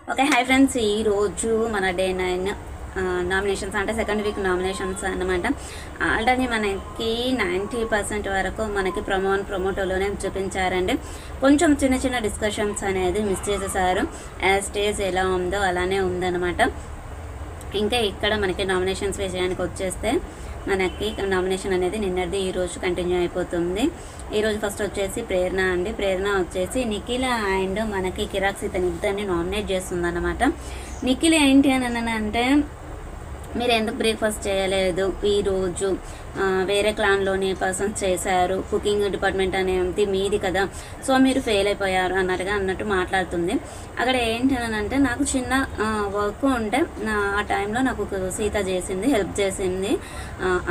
Okay hi friends, ఈరోజు మన day 9 nominations అంటే సెకండ్ వీక్ నామినేషన్స్ అన్నమాట. ఆల్రెడీ మనకి 90% వరకు మనకి ప్రమోటోలోనే చూపించారండి. కొంచెం చిన్న చిన్న డిస్కషన్స్ అనేది మిస్ చేసేసారు. స్టేజ్ ఎలా ఉందో అలానే ఉందన్నమాట. ఇంకా ఇక్కడ మనకి నామినేషన్స్ విషయానికి వచ్చేస్తే మనకి నామినేషన్ అనేది నిన్నటిది ఈరోజు కంటిన్యూ అయిపోతుంది. ఈరోజు ఫస్ట్ వచ్చేసి ప్రేరణ అండి. ప్రేరణ వచ్చేసి నిఖిల అండ్ మనకి కిరాక్ సీతని ఇద్దరిని నామినేట్ చేస్తుంది అన్నమాట. నిఖిల ఏంటి అని అంటే, మీరు ఎందుకు బ్రేక్ఫాస్ట్ చేయలేదు, ఈరోజు వేరే క్లాన్లోని పర్సన్స్ చేశారు, కుకింగ్ డిపార్ట్మెంట్ అనేది మీది కదా, సో మీరు ఫెయిల్ అయిపోయారు అన్నట్టు మాట్లాడుతుంది. అక్కడ ఏంటి అని అంటే, నాకు చిన్న వర్క్ ఉంటే ఆ టైంలో నాకు సీత చేసింది, హెల్ప్ చేసింది,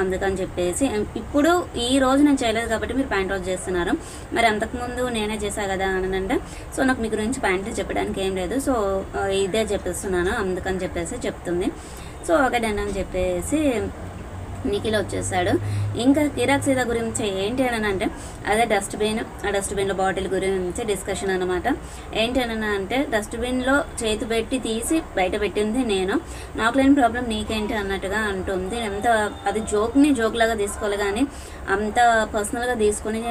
అందుకని చెప్పేసి ఇప్పుడు ఈ రోజు నేను చేయలేదు కాబట్టి మీరు పాయింట్ అవుట్ చేస్తున్నారు. మరి అంతకుముందు నేనే చేశాను కదా అని అంటే, సో నాకు మీ గురించి పాయింట్ చెప్పడానికి ఏం లేదు, సో ఇదే చెప్పేస్తున్నాను అందుకని చెప్పేసి చెప్తుంది. సో ఒకటేనా అని చెప్పేసి నిఖిల్ వచ్చేసాడు. ఇంకా కిరాక్ సీత గురించి ఏంటి అని అంటే, అదే డస్ట్బిన్, ఆ డస్ట్బిన్లో బాటిల్ గురించి డిస్కషన్ అనమాట. ఏంటి అని అంటే, డస్ట్బిన్లో చేతి పెట్టి తీసి బయట పెట్టింది నేను, నాకు లేని ప్రాబ్లం నీకేంటి అన్నట్టుగా అంటుంది. ఎంత అది జోక్లాగా తీసుకోవాలి కానీ అంత పర్సనల్గా తీసుకుని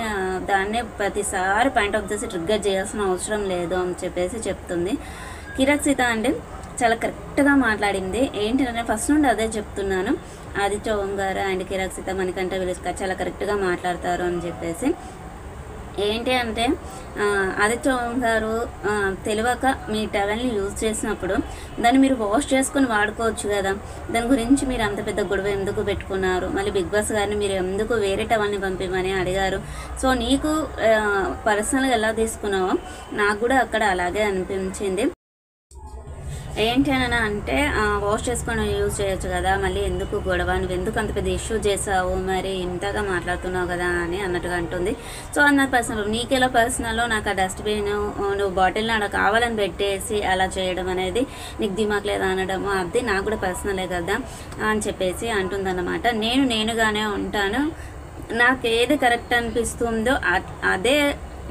దాన్నే ప్రతిసారి పాయింట్ ఆఫ్ చేసి ట్రిగ్గర్ చేయాల్సిన అవసరం లేదు అని చెప్పేసి చెప్తుంది. కిరాక్ సీత అంటే చాలా కరెక్ట్గా మాట్లాడింది. ఏంటంటే ఫస్ట్ నుండి అదే చెప్తున్నాను, ఆదిత్య ఓంగారు అండ్ కిరాక్ సీత మనకంటే వీళ్ళు చాలా కరెక్ట్గా మాట్లాడతారు అని చెప్పేసి. ఏంటి అంటే, ఆదిత్య ఓంగారు తెలియక మీ టవల్ని యూజ్ చేసినప్పుడు దాన్ని మీరు వాష్ చేసుకొని వాడుకోవచ్చు కదా, దాని గురించి మీరు అంత పెద్ద గొడవ ఎందుకు పెట్టుకున్నారు, మళ్ళీ బిగ్ బాస్ గారిని మీరు ఎందుకు వేరే టవల్ని పంపిమని అడిగారు. సో నీకు పర్సనల్గా ఎలా తీసుకున్నావో నాకు కూడా అక్కడ అలాగే అనిపించింది. ఏంటి అని అంటే, వాష్ చేసుకొని యూజ్ చేయొచ్చు కదా, మళ్ళీ ఎందుకు గొడవ, నువ్వు ఎందుకు అంత పెద్ద ఇష్యూ చేసావు, మరి ఇంతగా మాట్లాడుతున్నావు కదా అని అన్నట్టుగా అంటుంది. సో అన్న పర్సనల్, నీకెలా పర్సనల్, నాకు ఆ డస్ట్బిన్ నువ్వు బాటిల్ని అక్కడ కావాలని పెట్టేసి అలా చేయడం అనేది నీకు దిమాక్ లేదా అనడం, అది నాకు కూడా పర్సనలే కదా అని చెప్పేసి అంటుందన్నమాట. నేనుగానే ఉంటాను, నాకు ఏది కరెక్ట్ అనిపిస్తుందో అదే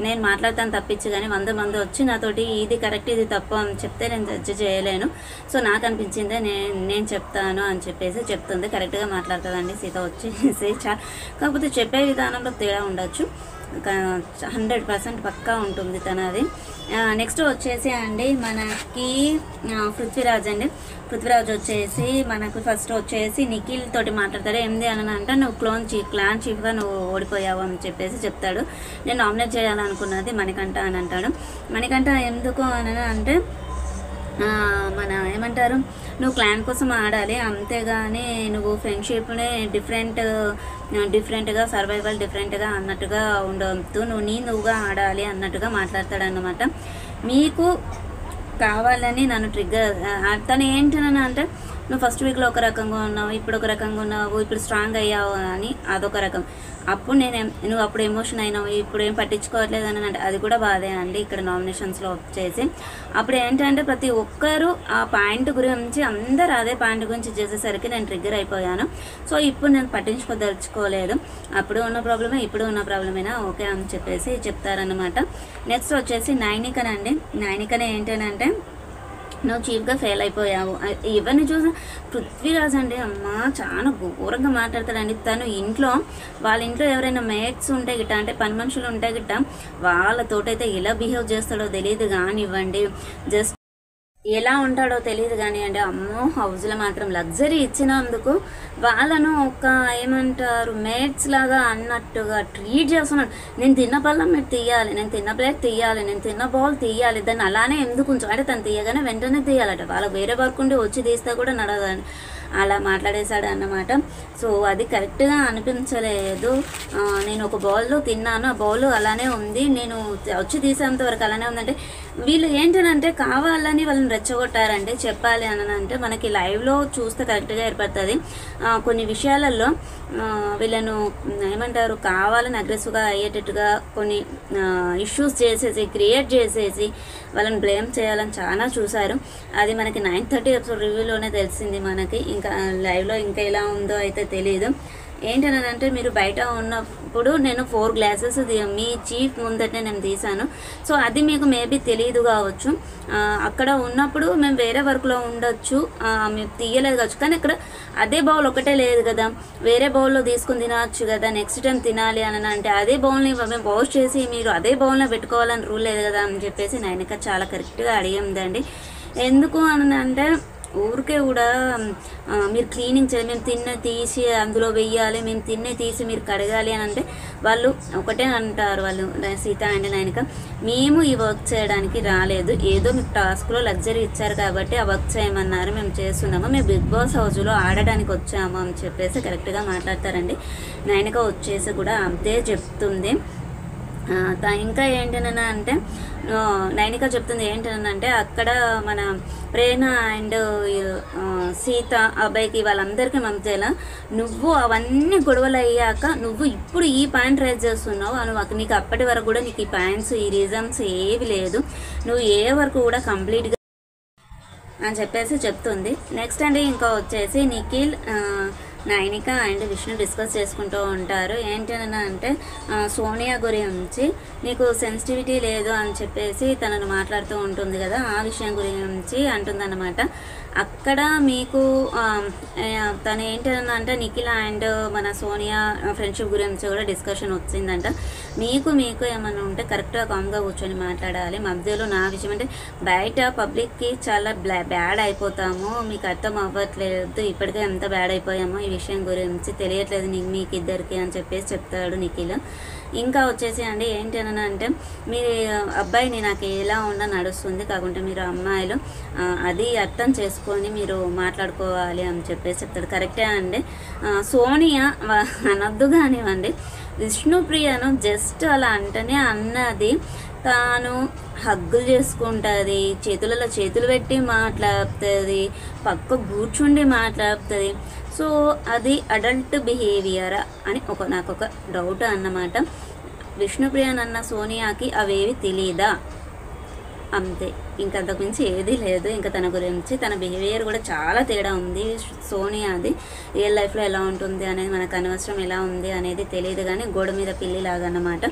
నేను మాట్లాడతాను తప్పించి, కానీ 100 మంది వచ్చి నాతోటి ఇది కరెక్ట్ ఇది తప్పు అని చెప్తే నేను జడ్జి చేయలేను. సో నాకు అనిపించిందే నేను చెప్తాను అని చెప్పేసి చెప్తుంది. కరెక్ట్గా మాట్లాడుతుందండి సీత వచ్చేసి. కాకపోతే చెప్పే విధానంలో తేడా ఉండొచ్చు, 100% పక్కా ఉంటుంది తనది. నెక్స్ట్ వచ్చేసి అండి మనకి పృథ్వీరాజ్ అండి. పృథ్వీరాజ్ వచ్చేసి మనకు ఫస్ట్ వచ్చేసి నిఖిల్ తోటి మాట్లాడతాడు. ఏంది అని అంటే, నువ్వు క్లాన్ చీఫ్గా నువ్వు ఓడిపోయావు అని చెప్పేసి చెప్తాడు. నేను నామినేట్ చేయాలనుకున్నది మణికంఠ అని అంటాడు. మణికంఠ ఎందుకు అని అంటే, మన ఏమంటారు, నువ్వు క్లాన్ కోసం ఆడాలి, అంతేగాని నువ్వు ఫ్రెండ్షిప్ని డిఫరెంట్గా సర్వైవల్ డిఫరెంట్గా అన్నట్టుగా ఉండవద్దు, నువ్వుగా ఆడాలి అన్నట్టుగా మాట్లాడతాడన్నమాట. మీకు కావాలని నన్ను ట్రిగ్గర్, తను ఏంటని అంటే, నువ్వు ఫస్ట్ వీక్లో ఒక రకంగా ఉన్నావు, ఇప్పుడు ఒక రకంగా ఉన్నావు, ఇప్పుడు స్ట్రాంగ్ అయ్యావు అని అదొక రకం. అప్పుడు నువ్వు అప్పుడు ఎమోషన్ అయినావు, ఇప్పుడు ఏం పట్టించుకోవట్లేదు అని అంటే అది కూడా బాధే అండి. ఇక్కడ నామినేషన్స్లో వచ్చేసి అప్పుడు ఏంటంటే, ప్రతి ఒక్కరు ఆ పాయింట్ గురించి అందరూ అదే పాయింట్ గురించి చేసేసరికి నేను ట్రిగ్గర్ అయిపోయాను. సో ఇప్పుడు నేను పట్టించుకోదలుచుకోలేదు, అప్పుడు ఉన్న ప్రాబ్లమే ఇప్పుడు ఉన్న ప్రాబ్లమేనా ఓకే అని చెప్పేసి చెప్తారనమాట. నెక్స్ట్ వచ్చేసి నైనికనండి. నైనికనే ఏంటంటే, నువ్వు చీఫ్గా ఫెయిల్ అయిపోయావు. ఎవరిని చూసి పృథ్వీరాజ్ అండి, అమ్మ చాలా ఘోరంగా మాట్లాడతాడండి. తను వాళ్ళ ఇంట్లో ఎవరైనా మేట్స్ ఉంటే గిట్ట, అంటే పని మనుషులు ఉంటే గిట్ట, వాళ్ళతోటైతే ఎలా బిహేవ్ చేస్తాడో తెలియదు కానివ్వండి, జస్ట్ ఎలా ఉంటాడో తెలియదు కానివ్వండి. అమ్మో, హౌస్లో మాత్రం లగ్జరీ ఇచ్చినందుకు వాళ్ళను ఒక ఏమంటారు మేట్స్ లాగా అన్నట్టుగా ట్రీట్ చేస్తున్నాడు. నేను తిన్న పళ్ళం మీరు తీయాలి, నేను తిన్న ప్లేట్ తీయాలి, నేను తిన్న బౌల్ తీయాలి, దాన్ని అలానే ఎందుకు ఉంచు అంటే, తను తీయగానే వెంటనే తీయాలట. వాళ్ళకి వేరే వర్క్ ఉండి వచ్చి తీస్తే కూడా నడదని అలా మాట్లాడేశాడు అన్నమాట. సో అది కరెక్ట్గా అనిపించలేదు. నేను ఒక బౌల్లో తిన్నాను, ఆ బౌల్ అలానే ఉంది, నేను వచ్చి తీసేంత వరకు అలానే ఉందంటే, వీళ్ళు ఏంటంటే కావాలని వాళ్ళని రెచ్చగొట్టారంటే, చెప్పాలి అని అంటే మనకి లైవ్లో చూస్తే కరెక్ట్గా ఏర్పడుతుంది. కొన్ని విషయాలలో వీళ్ళను ఏమంటారు, కావాలని అగ్రెసివ్గా అయ్యేటట్టుగా కొన్ని ఇష్యూస్ క్రియేట్ చేసేసి వాళ్ళని బ్లేమ్ చేయాలని చాలా చూశారు. అది మనకి 9:30 ఎపిసోడ్ రివ్యూలోనే తెలిసింది మనకి. ఇంకా లైవ్లో ఇంకా ఎలా ఉందో అయితే తెలియదు. ఏంటనంటే మీరు బయట ఉన్నప్పుడు నేను 4 గ్లాసెస్ మీ చీఫ్ ముందటనే నేను తీసాను. సో అది మీకు మేబీ తెలియదు కావచ్చు. అక్కడ ఉన్నప్పుడు మేము వేరే వర్క్లో ఉండొచ్చు, మేము తీయలేదు కావచ్చు. కానీ ఇక్కడ అదే బౌల్ ఒకటే లేదు కదా, వేరే బౌల్లో తీసుకుని తినవచ్చు కదా. నెక్స్ట్ టైం తినాలి అని అంటే అదే బౌల్ని మేము వాష్ చేసి మీరు అదే బౌల్లో పెట్టుకోవాలని రూల్ లేదు కదా అని చెప్పేసి నైనిక చాలా కరెక్ట్గా అడిగిందండి. ఎందుకు అని అంటే ఊరికే కూడా మీరు క్లీనింగ్ చేయాలి, మేము తిన్న తీసి అందులో వెయ్యాలి, మేము తిన్నే తీసి మీరు కడగాలి అని అంటే వాళ్ళు ఒకటే అంటారు, వాళ్ళు సీత అండ్ నైనిక, మేము ఈ వర్క్ చేయడానికి రాలేదు, ఏదో మీకు టాస్క్లో లగ్జరీ ఇచ్చారు కాబట్టి ఆ వర్క్ చేయమన్నారు, మేము చేస్తున్నాము, మేము బిగ్ బాస్ హౌస్లో ఆడడానికి వచ్చాము అని చెప్పేసి కరెక్ట్గా మాట్లాడతారండి. నైనిక వచ్చేసి కూడా అంతే చెప్తుంది. ఇంకా ఏంటనన్నా అంటే నైనిక చెప్తుంది ఏంటనంటే అక్కడ మన ప్రేరణ అండ్ సీత అబ్బాయికి వాళ్ళందరికీ మమతేలా నువ్వు అవన్నీ గొడవలు అయ్యాక నువ్వు ఇప్పుడు ఈ పాయింట్ రైజ్ చేస్తున్నావు, నువ్వు నీకు అప్పటి వరకు కూడా నీకు ఈ పాయింట్స్ ఈ రీజన్స్ ఏవి లేదు, నువ్వు ఏ వరకు కూడా కంప్లీట్గా అని చెప్పేసి చెప్తుంది. నెక్స్ట్ అండి ఇంకా వచ్చేసి నిఖిల్ నైనిక అండ్ విష్ణు డిస్కస్ చేసుకుంటూ ఉంటారు. ఏంటన్నా అంటే సోనియా గురించి నీకు సెన్సిటివిటీ లేదు అని చెప్పేసి తనను మాట్లాడుతూ ఉంటుంది కదా, ఆ విషయం గురించి అంటుందన్నమాట. అక్కడ మీకు తను ఏంటన్నా అంటే నిఖిల్ అండ్ మన సోనియా ఫ్రెండ్షిప్ గురించి కూడా డిస్కషన్ వచ్చిందంట. మీకు ఏమన్నా ఉంటే కరెక్ట్గా కామ్గా కూర్చొని మాట్లాడాలి, మధ్యలో నా విషయం అంటే బయట పబ్లిక్కి చాలా బ్యాడ్ అయిపోతాము, మీకు అర్థం అవ్వట్లేదు, ఇప్పటికే ఎంత బ్యాడ్ అయిపోయామో ఈ విషయం గురించి తెలియట్లేదు మీకు ఇద్దరికి అని చెప్పేసి చెప్తాడు నిఖిల్. ఇంకా వచ్చేసి అండి ఏంటన్నా అంటే మీ అబ్బాయిని నాకు ఎలా ఉన్నా నడుస్తుంది, కాకుంటే మీరు అమ్మాయిలు అది అర్థం చేసుకొని మీరు మాట్లాడుకోవాలి అని చెప్పేసి చెప్తాడు. కరెక్టే అండి. సోనియా అనొద్దు కానివ్వండి, విష్ణుప్రియను జస్ట్ అలా అంటేనే అన్నది, తాను హగ్గులు చేసుకుంటుంది, చేతులలో చేతులు పెట్టి మాట్లాడుతుంది, పక్క కూర్చుండి మాట్లాడుతుంది. సో అది అడల్ట్ బిహేవియరా అని నాకు ఒక డౌట్ అన్నమాట. విష్ణుప్రియన్ అన్న సోనియాకి అవేవి తెలియదా, అంతే, ఇంకంతకు మించి ఏదీ లేదు. ఇంకా తన గురించి తన బిహేవియర్ కూడా చాలా తేడా ఉంది. సోనియాది రియల్ లైఫ్లో ఎలా ఉంటుంది అనేది మనకు అనవసరం, ఎలా ఉంది అనేది తెలియదు, కానీ గోడ మీద పిల్లిలాగా అన్నమాట.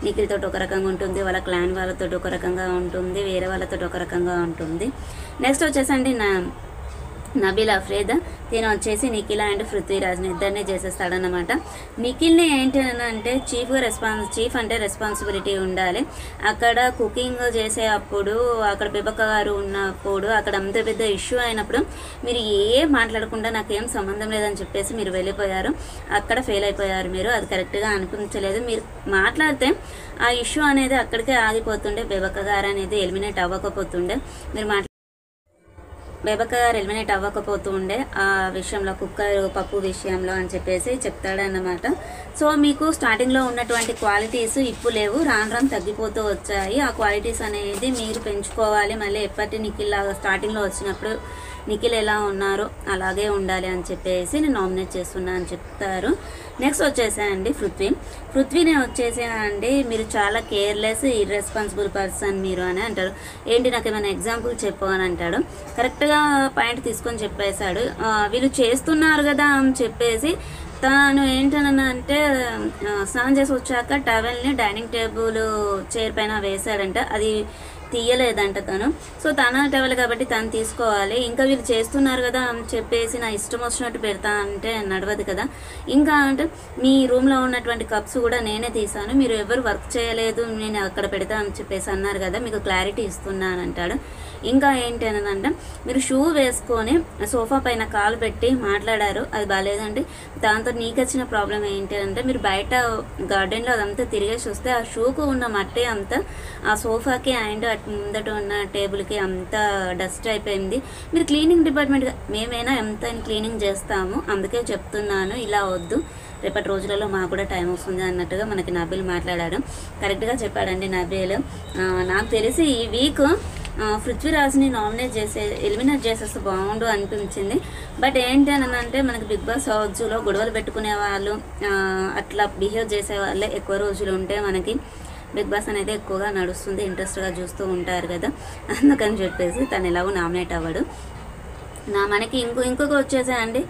నిఖిల్తో ఒక రకంగా ఉంటుంది, వాళ్ళ క్లాన్ వాళ్ళతో ఒక రకంగా ఉంటుంది, వేరే వాళ్ళతో ఒక రకంగా ఉంటుంది. నెక్స్ట్ వచ్చేసండి నబీల్ అఫ్రేద్, తిను వచ్చేసి నిఖిల్ అండ్ పృథ్వీరాజ్ని ఇద్దరినే చేసేస్తాడనమాట. నిఖిల్ని ఏంటంటే చీఫ్ అంటే రెస్పాన్సిబిలిటీ ఉండాలి. అక్కడ కుకింగ్ చేసే అప్పుడు అక్కడ బిబక్క గారు ఉన్నప్పుడు అక్కడ అంత పెద్ద ఇష్యూ అయినప్పుడు మీరు ఏం మాట్లాడకుండా నాకేం సంబంధం లేదని చెప్పేసి మీరు వెళ్ళిపోయారు, అక్కడ ఫెయిల్ అయిపోయారు మీరు, అది కరెక్ట్గా అనిపించలేదు. మీరు మాట్లాడితే ఆ ఇష్యూ అనేది అక్కడికే ఆగిపోతుండే, బిబక్క గారు అనేది ఎలిమినేట్ అవ్వకపోతుండే, మీరు బేబక్క గారు ఎలిమినేట్ అవ్వకపోతూ ఉండే ఆ విషయంలో, కుక్కర్ పప్పు విషయంలో అని చెప్పేసి చెప్తాడన్నమాట. సో మీకు స్టార్టింగ్లో ఉన్నటువంటి క్వాలిటీస్ ఇప్పుడు లేవు, రాను తగ్గిపోతూ వచ్చాయి. ఆ క్వాలిటీస్ అనేది మీరు పెంచుకోవాలి. మళ్ళీ ఎప్పటి నిఖిల్ స్టార్టింగ్లో వచ్చినప్పుడు నిఖిల్ ఎలా ఉన్నారో అలాగే ఉండాలి అని చెప్పేసి నేను నామినేట్ చేస్తున్నా అని చెప్తారు. నెక్స్ట్ వచ్చేసాయండి పృథ్వీని వచ్చేసాయండి, మీరు చాలా కేర్లెస్ ఇర్రెస్పాన్సిబుల్ పర్సన్ మీరు అని అంటారు. ఏంటి నాకు ఏమైనా ఎగ్జాంపుల్ చెప్పు అని అంటాడు. కరెక్ట్గా పాయింట్ తీసుకొని చెప్పేశాడు. వీళ్ళు చేస్తున్నారు కదా అని చెప్పేసి తను ఏంటన్నా అంటే స్నానం చేసి వచ్చాక టవల్ని డైనింగ్ టేబుల్ చైర్ పైన వేశాడంట, అది తీయలేదంట తను. సో తన టవల్ కాబట్టి తను తీసుకోవాలి. ఇంకా వీళ్ళు చేస్తున్నారు కదా అని చెప్పేసి నా ఇష్టం వచ్చినట్టు పెడతా అంటే నడవదు కదా. ఇంకా అంటే మీ రూమ్లో ఉన్నటువంటి కప్స్ కూడా నేనే తీసాను, మీరు ఎవరు వర్క్ చేయలేదు, నేను అక్కడ పెడతా అని చెప్పేసి అన్నారు కదా, మీకు క్లారిటీ ఇస్తున్నాను అంటాడు. ఇంకా ఏంటి అంటే మీరు షూ వేసుకొని సోఫా పైన కాలు పెట్టి మాట్లాడారు, అది బాగాలేదండి. దాంతో నీకు వచ్చిన ప్రాబ్లం ఏంటి అంటే మీరు బయట గార్డెన్లో అదంతా తిరిగేసి వస్తే ఆ షూకు ఉన్న మట్టి అంతా ఆ సోఫాకి అండ్ ముందట ఉన్న టేబుల్కి అంతా డస్ట్ అయిపోయింది. మీరు క్లీనింగ్ డిపార్ట్మెంట్ మేమైనా ఎంత క్లీనింగ్ చేస్తాము, అందుకే చెప్తున్నాను ఇలా వద్దు, రేపటి రోజులలో మాకు కూడా టైం వస్తుంది అన్నట్టుగా మనకి నబీల్ మాట్లాడాడు. కరెక్ట్గా చెప్పాడండి నబీల్. నాకు తెలిసి ఈ వీక్ పృథ్వీరాజ్ని ఎలిమినేట్ చేసేస్తే బాగుండు అనిపించింది. బట్ ఏంటి అని అంటే మనకి బిగ్ బాస్ హౌస్లో గొడవలు పెట్టుకునే వాళ్ళు అట్లా బిహేవ్ చేసే వాళ్ళే ఎక్కువ రోజులు ఉంటే మనకి బిగ్ బాస్ అనేది ఎక్కువగా నడుస్తుంది, ఇంట్రెస్ట్గా చూస్తూ ఉంటారు కదా, అందుకని చెప్పేసి తను ఎలాగో నామినేట్ అవ్వడు. మనకి ఇంకొక వచ్చేసాయండి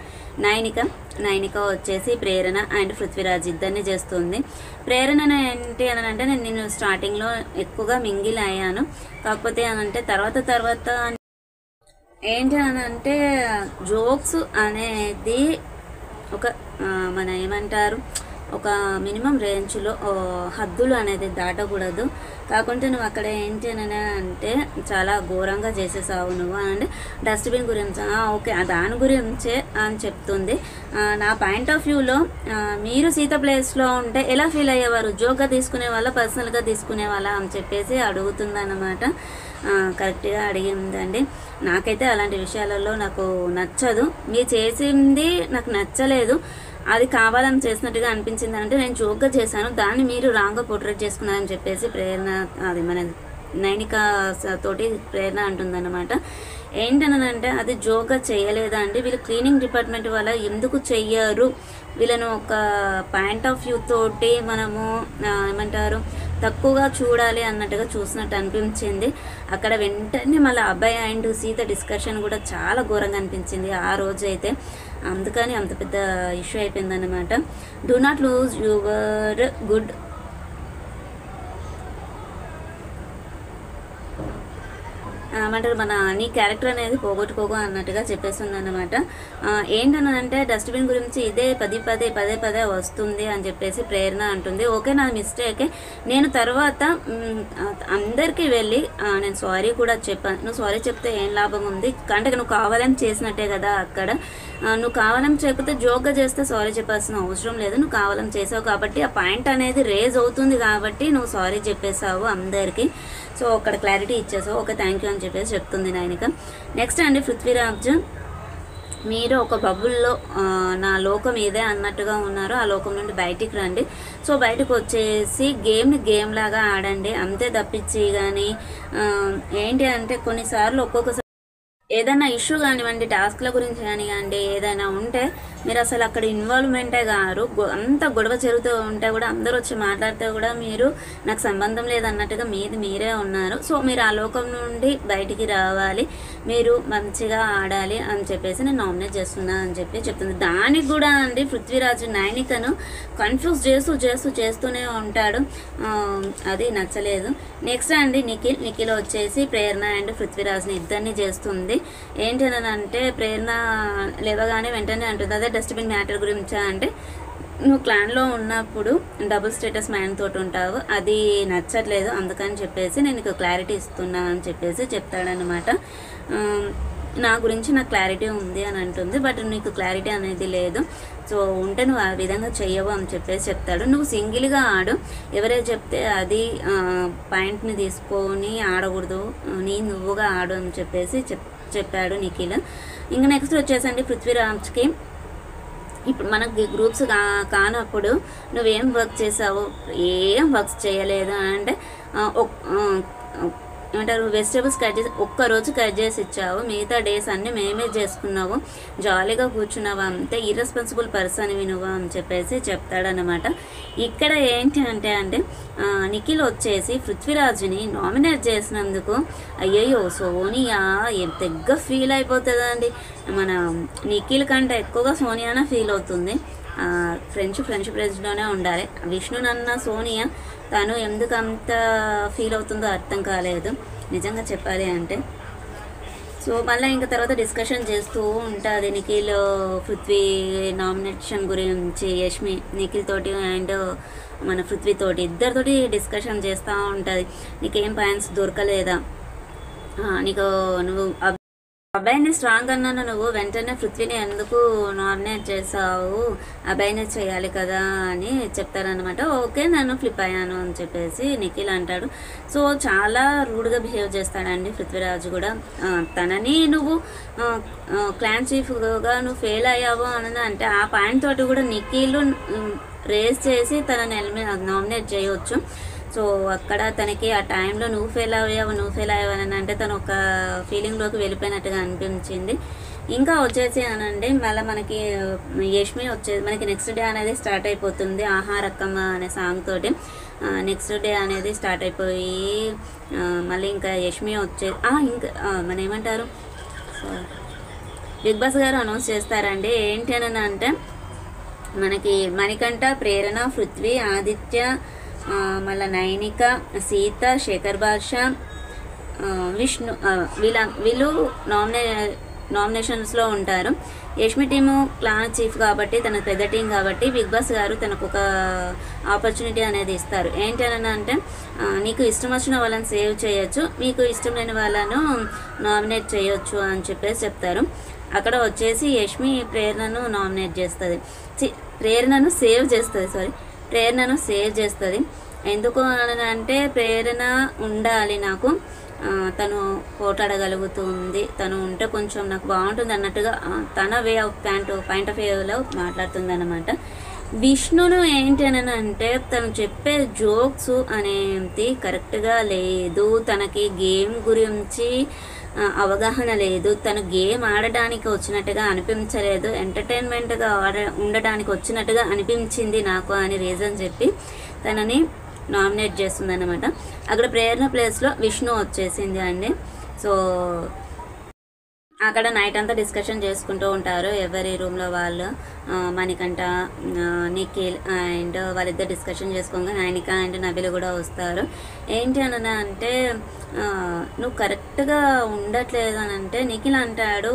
నైనిక వచ్చేసి ప్రేరణ అండ్ పృథ్వీరాజ్ ఇద్దరిని చేస్తుంది. ప్రేరణ ఏంటి అని అంటే నేను స్టార్టింగ్లో ఎక్కువగా మింగిల్ అయ్యాను. కాకపోతే అనంటే తర్వాత ఏంటి అని అంటే జోక్స్ అనేది ఒక మన ఏమంటారు ఒక మినిమం రేంజ్లో హద్దులు అనేది దాటకూడదు. కాకుంటే నువ్వు అక్కడ ఏంటి అని అంటే చాలా ఘోరంగా చేసేసావు నువ్వు అంటే డస్ట్బిన్ గురించి ఓకే దాని గురించే అని చెప్తుంది. నా పాయింట్ ఆఫ్ వ్యూలో మీరు సీత ప్లేస్లో ఉంటే ఎలా ఫీల్ అయ్యేవారు, జోక్గా తీసుకునే వాళ్ళ పర్సనల్గా తీసుకునే వాళ్ళ అని చెప్పేసి అడుగుతుందన్నమాట. కరెక్ట్గా అడిగిందండి. నాకైతే అలాంటి విషయాలలో నాకు నచ్చదు. మీరు చేసింది నాకు నచ్చలేదు, అది కావాలని చేసినట్టుగా అనిపించింది అంటే నేను జోక్గా చేశాను, దాన్ని మీరు రాంగ్గా పోర్ట్రేట్ చేసుకున్నారని చెప్పేసి ప్రేరణ అది మన నైనిక తోటి ప్రేరణ అంటుందన్నమాట. ఏంటనంటే అది జోక్గా చేయలేదా అండి, వీళ్ళు క్లీనింగ్ డిపార్ట్మెంట్ వల్ల ఎందుకు చెయ్యరు, వీళ్ళను ఒక పాయింట్ ఆఫ్ వ్యూ తోటి మనము ఏమంటారు తక్కువగా చూడాలి అన్నట్టుగా చూసినట్టు అనిపించింది. అక్కడ వెంటనే మళ్ళీ అబ్బాయి అండ్ సీత డిస్కషన్ కూడా చాలా ఘోరంగా అనిపించింది ఆ రోజు అయితే. అందుకని అంత పెద్ద ఇష్యూ అయిపోయిందన్నమాట. Do not lose your good ఏమంటారు మన నీ క్యారెక్టర్ అనేది పోగొట్టుకోకు అన్నట్టుగా చెప్పేస్తుంది అన్నమాట. ఏంటనంటే డస్ట్బిన్ గురించి ఇదే పదే వస్తుంది అని చెప్పేసి ప్రేరణ అంటుంది. ఓకే నా మిస్టేకే, నేను తర్వాత అందరికీ వెళ్ళి నేను సారీ కూడా చెప్పాను. నువ్వు సారీ చెప్తే ఏం లాభం ఉంది, అంటే నువ్వు కావాలని చేసినట్టే కదా అక్కడ, నువ్వు కావాలని చెప్పితే జోక్గా చేస్తే సారీ చెప్పాల్సిన అవసరం లేదు, నువ్వు కావాలని చేసావు కాబట్టి ఆ పాయింట్ అనేది రేజ్ అవుతుంది కాబట్టి నువ్వు సారీ చెప్పేసావు అందరికీ. సో అక్కడ క్లారిటీ ఇచ్చేసావు, ఓకే థ్యాంక్ యూ అని చెప్పేసి చెప్తుంది నైనిక. నెక్స్ట్ అండి పృథ్వీరాజ్, మీరు ఒక బబుల్లో నా లోకం ఇదే అన్నట్టుగా ఉన్నారు, ఆ లోకం నుండి బయటికి రండి. సో బయటకు వచ్చేసి గేమ్ లాగా ఆడండి అంతే తప్పించి. కానీ ఏంటి అంటే కొన్నిసార్లు ఒక్కొక్కసారి ఏదైనా ఇష్యూ కానివ్వండి, టాస్క్ల గురించి కానివ్వండి, ఏదైనా ఉంటే మీరు అసలు అక్కడ ఇన్వాల్వ్మెంటే కారు. అంత గొడవ జరుగుతూ ఉంటే కూడా అందరూ వచ్చి మాట్లాడితే కూడా మీరు నాకు సంబంధం లేదన్నట్టుగా మీరే ఉన్నారు. సో మీరు ఆ లోకం నుండి బయటికి రావాలి, మీరు మంచిగా ఆడాలి అని చెప్పేసి నేను నామినేట్ చేస్తున్నా అని చెప్పి చెప్తుంది. దానికి కూడా అండి పృథ్వీరాజ్ నైనికను కన్ఫ్యూజ్ చేస్తూనే ఉంటాడు, అది నచ్చలేదు. నెక్స్ట్ అండి నిఖిల్ వచ్చేసి ప్రేరణ అండ్ పృథ్వీరాజ్ని ఇద్దరిని చేస్తుంది. ఏంటనంటే ప్రేరణ లేవగానే వెంటనే అంటుంది అదే డస్ట్బిన్ మ్యాటర్ గురించా అంటే నువ్వు క్లాన్లో ఉన్నప్పుడు డబుల్ స్టేటస్ మ్యాన్ తోటి ఉంటావు, అది నచ్చట్లేదు, అందుకని చెప్పేసి నేను నీకు క్లారిటీ ఇస్తున్నా అని చెప్పేసి చెప్తాడనమాట. నా గురించి నాకు క్లారిటీ ఉంది అని అంటుంది, బట్ నీకు క్లారిటీ అనేది లేదు, సో ఉంటే నువ్వు ఆ విధంగా చెయ్యవు అని చెప్పేసి చెప్తాడు. నువ్వు సింగిల్గా ఆడు, ఎవరైతే చెప్తే అది పాయింట్ని తీసుకొని ఆడకూడదు, నువ్వుగా ఆడు అని చెప్పేసి చెప్పాడు నిఖిల్. ఇంకా నెక్స్ట్ వచ్చేసండి పృథ్వీరాజ్కి, ఇప్పుడు మనకి గ్రూప్స్ కానప్పుడు నువ్వేం వర్క్ చేసావు, ఏం వర్క్స్ చేయలేదు అంటే ఏమంటారు వెజిటేబుల్స్ కట్ చేసి ఒక్కరోజు కట్ చేసి ఇచ్చావు, మిగతా డేస్ అన్నీ మేమే చేసుకున్నావు, జాలీగా కూర్చున్నావు, అంతే ఇర్రెస్పాన్సిబుల్ పర్సన్ వినువా అని చెప్పేసి చెప్తాడనమాట. ఇక్కడ ఏంటి అంటే నిఖిల్ వచ్చేసి పృథ్వీరాజ్ని నామినేట్ చేసినందుకు అయ్యయ్యో సోనియా తెగ్గ ఫీల్ అయిపోతుందండి. మన నిఖిల్ కంటే ఎక్కువగా సోనియానే ఫీల్ అవుతుంది. ఫ్రెండ్షిప్ రేంజ్లోనే ఉండాలి. విష్ణు నన్న సోనియా తను ఎందుకు అంత ఫీల్ అవుతుందో అర్థం కాలేదు నిజంగా చెప్పాలి అంటే. సో మళ్ళీ ఇంకా తర్వాత డిస్కషన్ చేస్తూ ఉంటుంది నిఖిల్ పృథ్వీ నామినేషన్ గురించి, యష్మి నిఖిల్ తోటి అండ్ మన పృథ్వీ తోటి ఇద్దరితోటి డిస్కషన్ చేస్తూ ఉంటుంది. నీకేం పాయింట్స్ దొరకలేదా, నువ్వు అబ్బాయిని స్ట్రాంగ్ అన్నాను, నువ్వు వెంటనే పృథ్వీని ఎందుకు నామినేట్ చేసావు, అబ్బాయినే చేయాలి కదా అని చెప్తారనమాట. ఓకే నేను ఫ్లిప్ అయ్యాను అని చెప్పేసి నిఖిల్ అంటాడు. సో చాలా రూడ్గా బిహేవ్ చేస్తాడండి పృథ్వీరాజు కూడా. తనని నువ్వు క్లాన్ చీఫ్గా నువ్వు ఫెయిల్ అయ్యావు అని అంటే ఆ పాయింట్ తోటి కూడా నిఖిల్ రేస్ చేసి తనని నామినేట్ చేయవచ్చు. సో అక్కడ తనకి ఆ టైంలో నువ్వు ఫెయిల్ అయ్యావు అని అంటే తను ఒక ఫీలింగ్లోకి వెళ్ళిపోయినట్టుగా అనిపించింది. ఇంకా వచ్చేసి అనండి మళ్ళీ మనకి యష్మి మనకి నెక్స్ట్ డే అనేది స్టార్ట్ అయిపోతుంది. ఆహారక్కమ్మ అనే సాంగ్ తోటి నెక్స్ట్ డే అనేది స్టార్ట్ అయిపోయి మళ్ళీ ఇంకా యష్మి ఇంకా మన ఏమంటారు బిగ్ బాస్ గారు అనౌన్స్ చేస్తారండి. ఏంటి అని అంటే మనకి మణికంఠ, ప్రేరణ, పృథ్వీ, ఆదిత్య, మళ్ళీ నైనిక, సీత, శేఖర్ బాషా, విష్ణు, వీళ్ళు నామినేషన్స్లో ఉంటారు. యష్మి టీము క్లాన్ చీఫ్ కాబట్టి, తన పెద్ద టీం కాబట్టి బిగ్ బాస్ గారు తనకు ఒక ఆపర్చునిటీ అనేది ఇస్తారు. ఏంటని అంటే నీకు ఇష్టం వచ్చిన వాళ్ళని సేవ్ చేయొచ్చు, మీకు ఇష్టం లేని వాళ్ళను నామినేట్ చేయొచ్చు అని చెప్పేసి చెప్తారు. అక్కడ వచ్చేసి యష్మి ప్రేరణను నామినేట్ చేస్తుంది, ప్రేరణను సేవ్ చేస్తుంది. ఎందుకు అని అంటే ప్రేరణ ఉండాలి నాకు, తను పోటాడగలుగుతుంది, తను ఉంటే కొంచెం నాకు బాగుంటుంది అన్నట్టుగా తన వే ఆఫ్ పాయింట్ ఆఫ్ వ్యూలో మాట్లాడుతుంది అన్నమాట. విష్ణును ఏంటి అని అంటే తను చెప్పే జోక్స్ అనేది కరెక్ట్గా లేదు, తనకి గేమ్ గురించి అవగాహన లేదు, తను గేమ్ ఆడడానికి వచ్చినట్టుగా అనిపించలేదు, ఎంటర్టైన్మెంట్గా ఉండడానికి వచ్చినట్టుగా అనిపించింది నాకు అని రీజన్ చెప్పి తనని నామినేట్ చేస్తుంది అన్నమాట. అక్కడ ప్రేరణ ప్లేస్లో విష్ణు వచ్చేసింది అండి. సో అక్కడ నైట్ అంతా డిస్కషన్ చేసుకుంటూ ఉంటారు ఎవరి రూమ్లో వాళ్ళు. మణికంఠ, నిఖిల్ అండ్ వాళ్ళిద్దరు డిస్కషన్ చేసుకోగా నైనిక అండ్ నబిల్ కూడా వస్తారు. ఏంటి అని అంటే నువ్వు కరెక్ట్గా ఉండట్లేదు అని అంటే నిఖిల్ అంటాడు,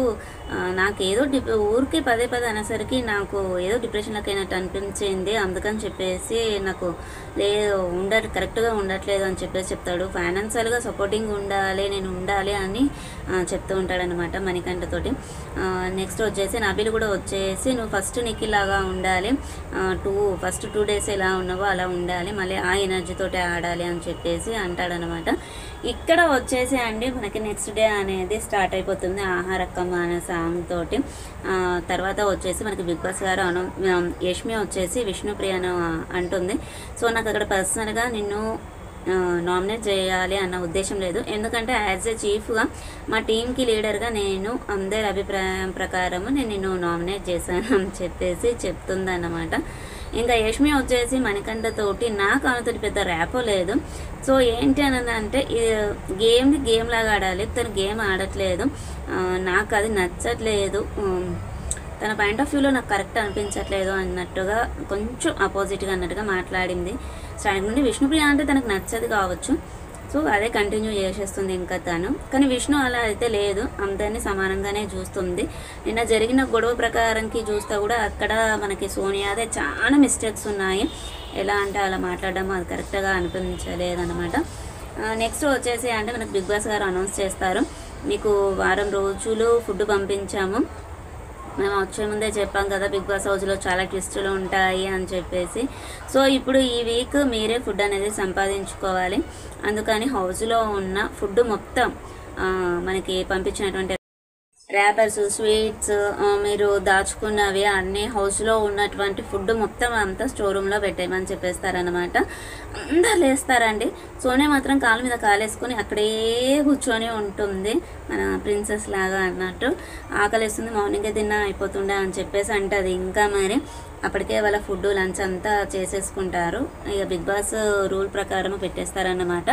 నాకేదో ఊరికి పదే అనేసరికి నాకు ఏదో డిప్రెషన్లోకి అయినట్టు అనిపించింది, అందుకని చెప్పేసి నాకు కరెక్ట్గా ఉండట్లేదు అని చెప్పేసి చెప్తాడు. ఫైనాన్షియల్గా సపోర్టింగ్ ఉండాలి, నేను ఉండాలి అని చెప్తూ ఉంటాడనమాట మణికంఠతోటి. నెక్స్ట్ వచ్చేసి నబిల్ కూడా వచ్చేసి నువ్వు ఫస్ట్ నిఖిల్ లాగా ఉండాలి, ఫస్ట్ 2 days ఎలా ఉన్నావో అలా ఉండాలి, మళ్ళీ ఆ ఎనర్జీతోటి ఆడాలి అని చెప్పేసి అంటాడనమాట. ఇక్కడ వచ్చేసి అండి మనకి నెక్స్ట్ డే అనేది స్టార్ట్ అయిపోతుంది ఆహారక్కమ్మ అనే సాంగ్ తోటి. తర్వాత వచ్చేసి మనకి బిగ్ బాస్ గారు యష్మి వచ్చేసి విష్ణుప్రియను అంటుంది, సో నాకు అక్కడ పర్సనల్గా నిన్ను నామినేట్ చేయాలి అన్న ఉద్దేశం లేదు, ఎందుకంటే యాజ్ ఏ చీఫ్గా మా టీంకి లీడర్గా నేను అందరి అభిప్రాయం ప్రకారము నేను నిన్ను నామినేట్ చేశాను అని చెప్పేసి చెప్తుంది అన్నమాట. ఇంకా యష్మి వచ్చేసి మణికంఠతోటి నాకు ఆమెతోటి పెద్ద ర్యాపో లేదు, సో ఏంటి అని అంటే గేమ్ లాగా ఆడాలి, తను గేమ్ ఆడట్లేదు, నాకు అది నచ్చట్లేదు, తన పాయింట్ ఆఫ్ వ్యూలో నాకు కరెక్ట్ అనిపించట్లేదు అన్నట్టుగా కొంచెం అపోజిట్గా అన్నట్టుగా మాట్లాడింది. స్టార్టింగ్ నుండి విష్ణుప్రియ అంటే తనకు నచ్చదు కావచ్చు, సో అదే కంటిన్యూ చేసేస్తుంది ఇంకా తను. కానీ విష్ణు అలా అయితే లేదు, అందరినీ సమానంగానే చూస్తుంది. నిన్న జరిగిన గొడవ ప్రకారంకి చూస్తే కూడా అక్కడ మనకి సోనియాదే చాలా మిస్టేక్స్ ఉన్నాయి, ఎలా అంటే అలా మాట్లాడడం అది కరెక్ట్గా అనిపించలేదన్నమాట. నెక్స్ట్ వచ్చేసి అంటే మనకు బిగ్ బాస్ గారు అనౌన్స్ చేస్తారు, మీకు వారం రోజులు ఫుడ్ పంపించాము, మేము వచ్చే ముందే చెప్పాం కదా బిగ్ బాస్ హౌస్లో చాలా ట్విస్టులు ఉంటాయి అని చెప్పేసి, సో ఇప్పుడు ఈ వీక్ మీరే ఫుడ్ అనేది సంపాదించుకోవాలి, అందుకని హౌస్లో ఉన్న ఫుడ్ మొత్తం మనకి పంపించినటువంటి ర్యాపర్స్, స్వీట్స్, మీరు దాచుకున్నవి అన్నీ హౌస్లో ఉన్నటువంటి ఫుడ్ మొత్తం అంతా స్టోర్ రూమ్లో పెట్టేయమని చెప్పేస్తారనమాట. అందరు లేస్తారండి, సోనియా మాత్రం కాలు మీద కాలేసుకొని అక్కడే కూర్చొని ఉంటుంది, మన ప్రిన్సెస్ లాగా అన్నట్టు. ఆకలిస్తుంది, మార్నింగే తిన్నా అయిపోతుండే అని చెప్పేసి అంటది. ఇంకా మరి అప్పటికే వాళ్ళ ఫుడ్ లంచ్ అంతా చేసేసుకుంటారు, ఇక బిగ్ బాస్ రూల్ ప్రకారం పెట్టేస్తారన్నమాట.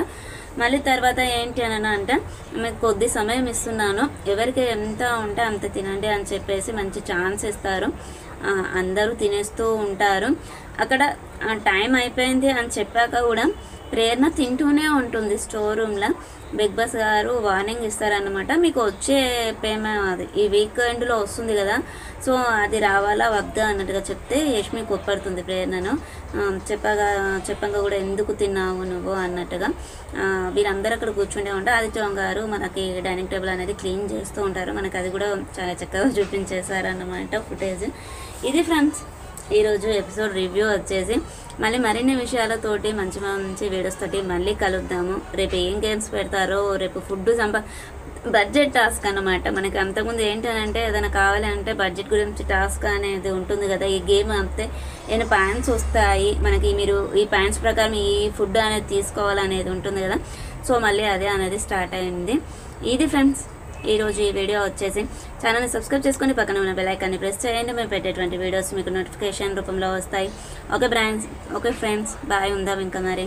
మళ్ళీ తర్వాత ఏంటి అని అంటే మీకు కొద్ది సమయం ఇస్తున్నాను, ఎవరికి ఎంత ఉంటే అంత తినండి అని చెప్పేసి మంచి ఛాన్స్ ఇస్తారు, అందరూ తినేస్తూ ఉంటారు. అక్కడ టైం అయిపోయింది అని చెప్పాక కూడా ప్రేరణ తింటూనే ఉంటుంది స్టోర్ రూమ్లో. బిగ్ బాస్ గారు వార్నింగ్ ఇస్తారనమాట, మీకు వచ్చే పేమెంట్ అది ఈ వీకెండ్లో వస్తుంది కదా, సో అది రావాలా వద్దా అన్నట్టుగా చెప్తే యష్మి కొప్పడుతుంది ప్రేరణను. చెప్పంగా కూడా ఎందుకు తిన్నావు నువ్వు అన్నట్టుగా. వీళ్ళందరూ అక్కడ కూర్చుంటే ఉంటారు. ఆదిత్య గారు మనకి డైనింగ్ టేబుల్ అనేది క్లీన్ చేస్తూ ఉంటారు, మనకి అది కూడా చాలా చక్కగా చూపించేశారన్నమాట ఫుటేజ్. ఇది ఫ్రెండ్స్ ఈరోజు ఎపిసోడ్ రివ్యూ వచ్చేసి. మళ్ళీ మరిన్ని విషయాలతోటి మంచి వీడియోస్ తోటి మళ్ళీ కలుద్దాము. రేపు ఏం గేమ్స్ పెడతారో, రేపు ఫుడ్ బడ్జెట్ టాస్క్ అన్నమాట. మనకి అంతకుముందు ఏంటంటే ఏదైనా కావాలి అంటే బడ్జెట్ గురించి టాస్క్ అనేది ఉంటుంది కదా, ఈ గేమ్ అంతే ఏమైనా పాయింట్స్ వస్తాయి మనకి, మీరు ఈ పాయింట్స్ ప్రకారం ఈ ఫుడ్ అనేది తీసుకోవాలనేది ఉంటుంది కదా, సో మళ్ళీ అదే అనేది స్టార్ట్ అయింది. ఇది ఫ్రెండ్స్ ఈరోజు ఈ వీడియో వచ్చేసి. ఛానల్ని సబ్స్క్రైబ్ చేసుకొని పక్కన ఉన్న బెల్ ఐకాన్ని ప్రెస్ చేయండి, మేము పెట్టేటువంటి వీడియోస్ మీకు నోటిఫికేషన్ రూపంలో వస్తాయి. ఓకే ఫ్రెండ్స్, బాయ్, ఉందాం ఇంకా మరి.